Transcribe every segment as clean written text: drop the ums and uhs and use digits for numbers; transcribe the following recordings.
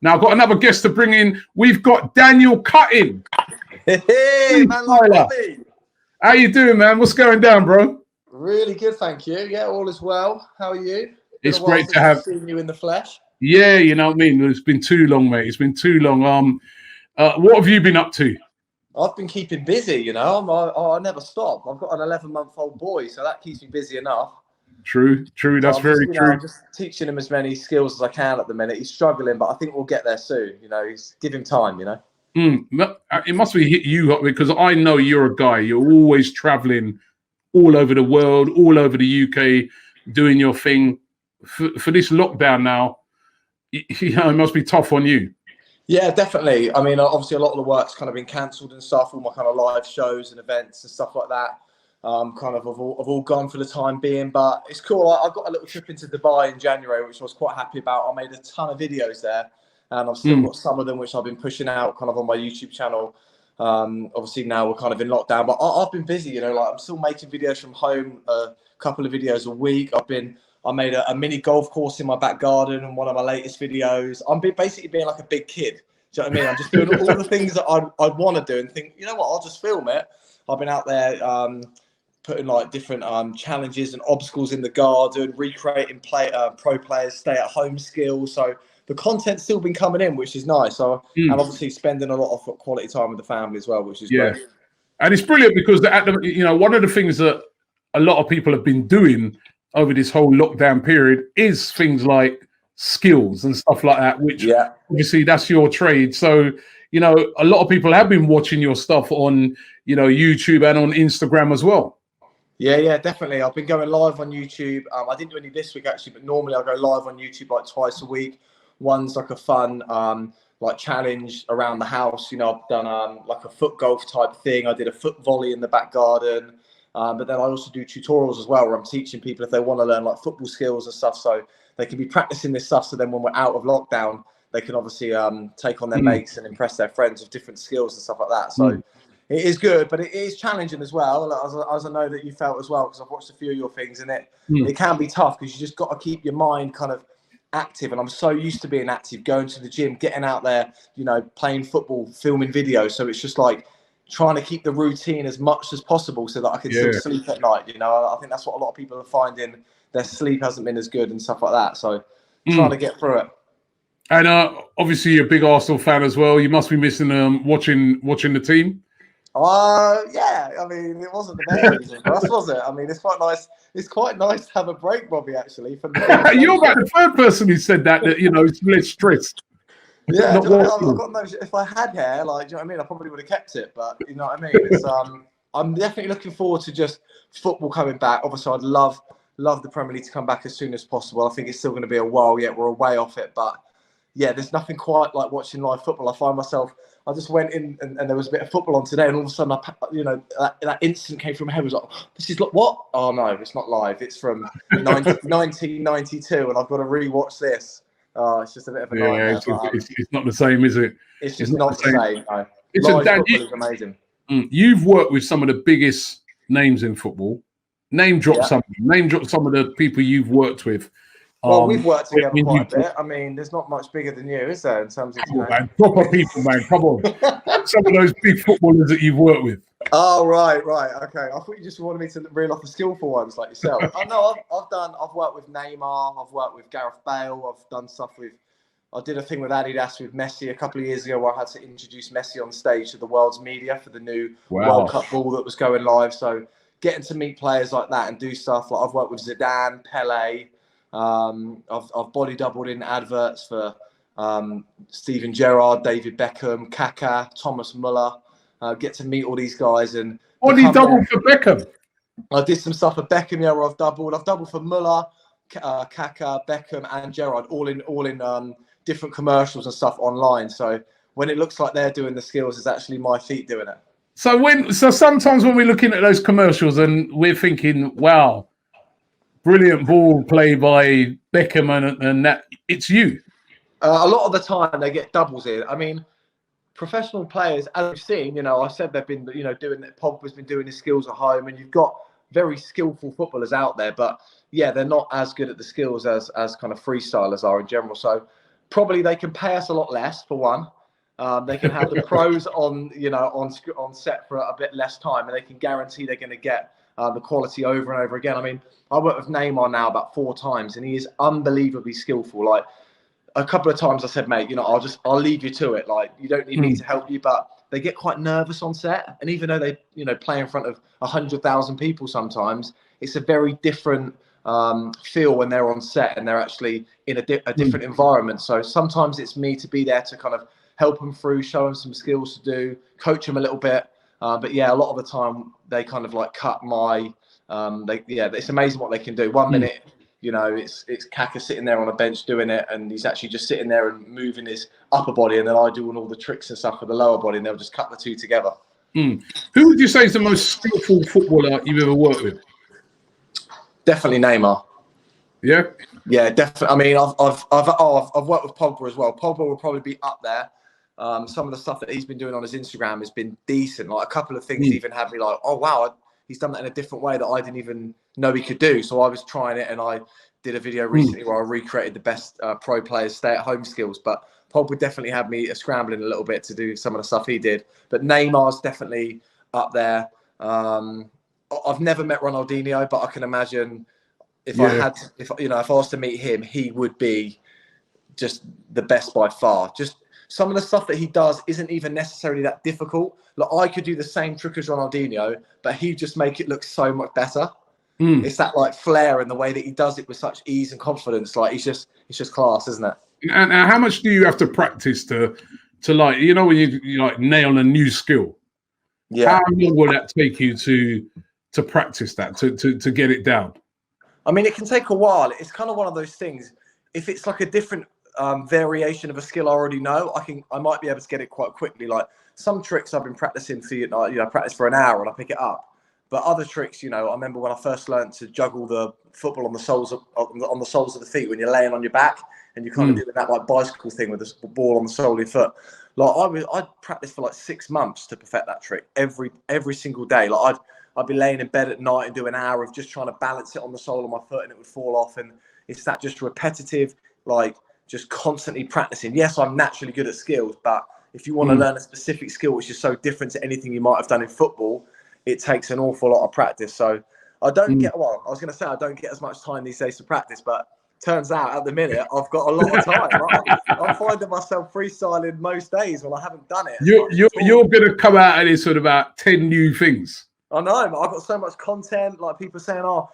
Now I've got another guest to bring in. We've got Daniel Cutting. Hey, man, like Bobby. How you doing, man? What's going down, bro? Really good, thank you. Yeah, all is well. How are you? It's great to have seen you in the flesh. Yeah, you know what I mean. It's been too long, mate. It's been too long. What have you been up to? I've been keeping busy. You know, I never stop. I've got an 11-month-old boy, so that keeps me busy enough. True. That's very true. I'm just teaching him as many skills as I can at the minute. He's struggling, but I think we'll get there soon. You know, give him time. You know. It must be hit you up because I know you're a guy. You're always traveling all over the world, all over the UK, doing your thing. For this lockdown now, you know, it must be tough on you. Yeah, definitely. I mean, obviously, a lot of the work's kind of been cancelled and stuff. All my kind of live shows and events and stuff like that, kind of have all gone for the time being. But it's cool. I got a little trip into Dubai in January, which I was quite happy about. I made a ton of videos there, and I've still got some of them which I've been pushing out kind of on my YouTube channel. Obviously, now we're kind of in lockdown, but I've been busy. You know, like I'm still making videos from home, a couple of videos a week. I made a mini golf course in my back garden in one of my latest videos. I'm basically being like a big kid. Do you know what I mean? I'm just doing all the things that I'd want to do and think, you know what, I'll just film it. I've been out there putting like different challenges and obstacles in the garden, recreating pro players stay-at-home skills. So the content's still been coming in, which is nice. So and obviously spending a lot of quality time with the family as well, which is great. And it's brilliant because one of the things that a lot of people have been doing over this whole lockdown period is things like skills and stuff like that, which obviously that's your trade. So, you know, a lot of people have been watching your stuff on, you know, YouTube and on Instagram as well. Yeah, definitely. I've been going live on YouTube. I didn't do any this week actually, but normally I go live on YouTube like twice a week. One's like a fun like challenge around the house. You know, I've done like a foot golf type thing. I did a foot volley in the back garden. But then I also do tutorials as well, where I'm teaching people if they want to learn like football skills and stuff, so they can be practicing this stuff. So then when we're out of lockdown, they can obviously take on their mates and impress their friends with different skills and stuff like that. So it is good, but it is challenging as well, as I know that you felt as well, because I've watched a few of your things, and it can be tough because you just got to keep your mind kind of active. And I'm so used to being active, going to the gym, getting out there, you know, playing football, filming videos. So it's just like trying to keep the routine as much as possible so that I can still sleep at night. You know, I think that's what a lot of people are finding. Their sleep hasn't been as good and stuff like that. So trying to get through it. And obviously you're a big Arsenal fan as well. You must be missing watching the team. Yeah. I mean, it wasn't the best reason for us, was it? I mean, it's quite nice. It's quite nice to have a break, Bobby, actually. You're about the third person who said that you know, it's less stressed. Yeah, I've got no. If I had hair, like, do you know what I mean? I probably would have kept it, but you know what I mean. It's I'm definitely looking forward to just football coming back. Obviously, I'd love the Premier League to come back as soon as possible. I think it's still going to be a while yet. We're a way off it, but yeah, there's nothing quite like watching live football. I find myself. I just went in and there was a bit of football on today, and all of a sudden, that instant came from my head. Was like, oh, this is like what? Oh no, it's not live. It's from 1992, and I've got to rewatch this. Oh, it's just a bit of a nightmare. It's not the same, is it? It's just not the same. No. It's is amazing. You've worked with some of the biggest names in football. Name drop some of the people you've worked with. Well, we've worked together quite a bit. I mean, there's not much bigger than you, is there, in terms of man, proper people, man. Come on, some of those big footballers that you've worked with. Oh, right, okay. I thought you just wanted me to reel off the skillful ones like yourself. Oh no, I've worked with Neymar. I've worked with Gareth Bale. I've done stuff with. I did a thing with Adidas with Messi a couple of years ago where I had to introduce Messi on stage to the world's media for the new World Cup ball that was going live. So getting to meet players like that and do stuff like I've worked with Zidane, Pele. I've body doubled in adverts for Steven Gerrard, David Beckham, Kaká, Thomas Muller. Get to meet all these guys and body doubled for Beckham. I did some stuff for Beckham, yeah, where I've doubled for Muller, Kaká, Beckham, and Gerrard, all in different commercials and stuff online. So when it looks like they're doing the skills, it's actually my feet doing it. So sometimes when we're looking at those commercials and we're thinking, wow, brilliant ball play by Beckham and that, it's you. A lot of the time they get doubles in. I mean, professional players, as we've seen, you know, I said they've been, you know, doing it. Pogba's been doing his skills at home, and you've got very skillful footballers out there. But yeah, they're not as good at the skills as kind of freestylers are in general. So Probably they can pay us a lot less, for one. They can have the pros on, you know, on set for a bit less time, and they can guarantee they're going to get the quality over and over again. I mean, I worked with Neymar now about 4 times, and he is unbelievably skillful. Like, a couple of times I said, mate, you know, I'll leave you to it. Like, you don't need me to help you, but they get quite nervous on set. And even though they, you know, play in front of 100,000 people sometimes, it's a very different feel when they're on set and they're actually in a different environment. So sometimes it's me to be there to kind of help them through, show them some skills to do, coach them a little bit. But yeah, a lot of the time they kind of like cut my, it's amazing what they can do. 1 minute, you know, it's Kaka sitting there on a bench doing it, and he's actually just sitting there and moving his upper body, and then I doing all the tricks and stuff for the lower body, and they'll just cut the two together. Who would you say is the most skillful footballer you've ever worked with? Definitely Neymar. Yeah. Yeah, definitely. I mean, I've worked with Pogba as well. Pogba will probably be up there. Some of the stuff that he's been doing on his Instagram has been decent. Like, a couple of things even had me like, oh wow, he's done that in a different way that I didn't even know he could do. So I was trying it, and I did a video recently where I recreated the best pro players' stay-at-home skills. But Pogba definitely had me scrambling a little bit to do some of the stuff he did. But Neymar's definitely up there. I've never met Ronaldinho, but I can imagine if I was to meet him, he would be just the best by far. Just some of the stuff that he does isn't even necessarily that difficult. Like, I could do the same trick as Ronaldinho, but he'd just make it look so much better. It's that like flair and the way that he does it with such ease and confidence. Like, it's just class, isn't it? And how much do you have to practice to like, you know, when you like nail a new skill? Yeah. How long will that take you to practice that, to get it down? I mean, it can take a while. It's kind of one of those things. If it's like a different variation of a skill I already know, I might be able to get it quite quickly. Like, some tricks I've been practicing for, you know, practice for an hour and I pick it up. But other tricks, you know, I remember when I first learned to juggle the football on the soles of the feet, when you're laying on your back and you're kind of doing that like bicycle thing with the ball on the sole of your foot. Like, I'd practice for like 6 months to perfect that trick every single day. Like, I'd be laying in bed at night and do an hour of just trying to balance it on the sole of my foot, and it would fall off. And it's that just repetitive, like, just constantly practicing. Yes, I'm naturally good at skills, but if you want to learn a specific skill which is so different to anything you might have done in football, it takes an awful lot of practice. So I don't get, well, I was going to say I don't get as much time these days to practice, but turns out at the minute I've got a lot of time. I'm finding myself freestyling most days when I haven't done it. You're going to come out of this with about 10 new things. I know, I've got so much content, like people saying, oh,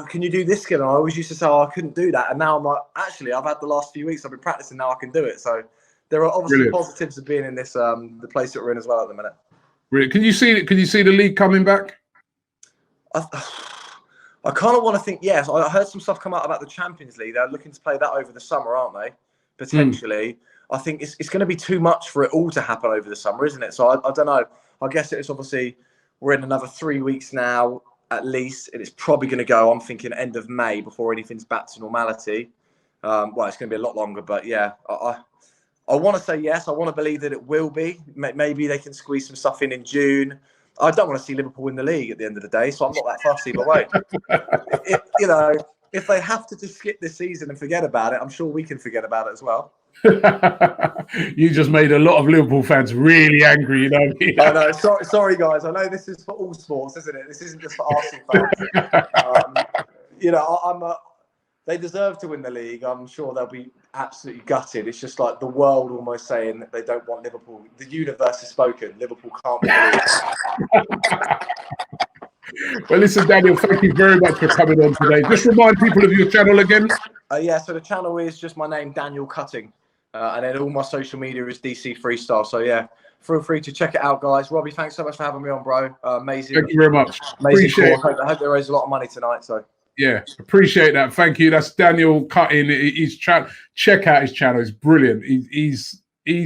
can you do this skill? And I always used to say, oh, I couldn't do that. And now I'm like, actually, I've had the last few weeks, I've been practicing, now I can do it. So there are obviously positives of being in this, the place that we're in as well at the minute. Really? Can you see the league coming back? I kind of want to think yes. I heard some stuff come out about the Champions League. They're looking to play that over the summer, aren't they? Potentially. I think it's going to be too much for it all to happen over the summer, isn't it? So I don't know. I guess it's obviously, we're in another 3 weeks now, at least, and it's probably going to go, I'm thinking, end of May before anything's back to normality. Well, it's going to be a lot longer, but yeah, I want to say yes. I want to believe that it will be. Maybe they can squeeze some stuff in June. I don't want to see Liverpool win the league at the end of the day, so I'm not that fussy. But wait, you know, if they have to just skip this season and forget about it, I'm sure we can forget about it as well. You just made a lot of Liverpool fans really angry, you know. I know. Sorry, guys. I know this is for all sports, isn't it? This isn't just for Arsenal fans. You know, they deserve to win the league. I'm sure they'll be absolutely gutted. It's just like the world almost saying that they don't want Liverpool. The universe has spoken. Liverpool can't win the league. Well, listen, Daniel, thank you very much for coming on today. Just remind people of your channel again. Yeah, so the channel is just my name, Daniel Cutting. And then all my social media is DC Freestyle. So, yeah, feel free to check it out, guys. Robbie, thanks so much for having me on, bro. Amazing. Thank you very much. Amazing call. I hope they raise a lot of money tonight. So. Yeah, appreciate that. Thank you. That's Daniel Cutting. Check out his channel. It's brilliant. He's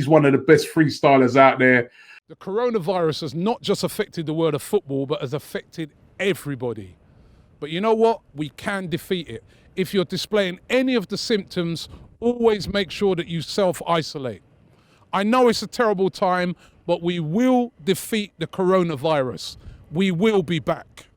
one of the best freestylers out there. The coronavirus has not just affected the world of football, but has affected everybody. But you know what? We can defeat it. If you're displaying any of the symptoms, always make sure that you self-isolate. I know it's a terrible time, but we will defeat the coronavirus. We will be back.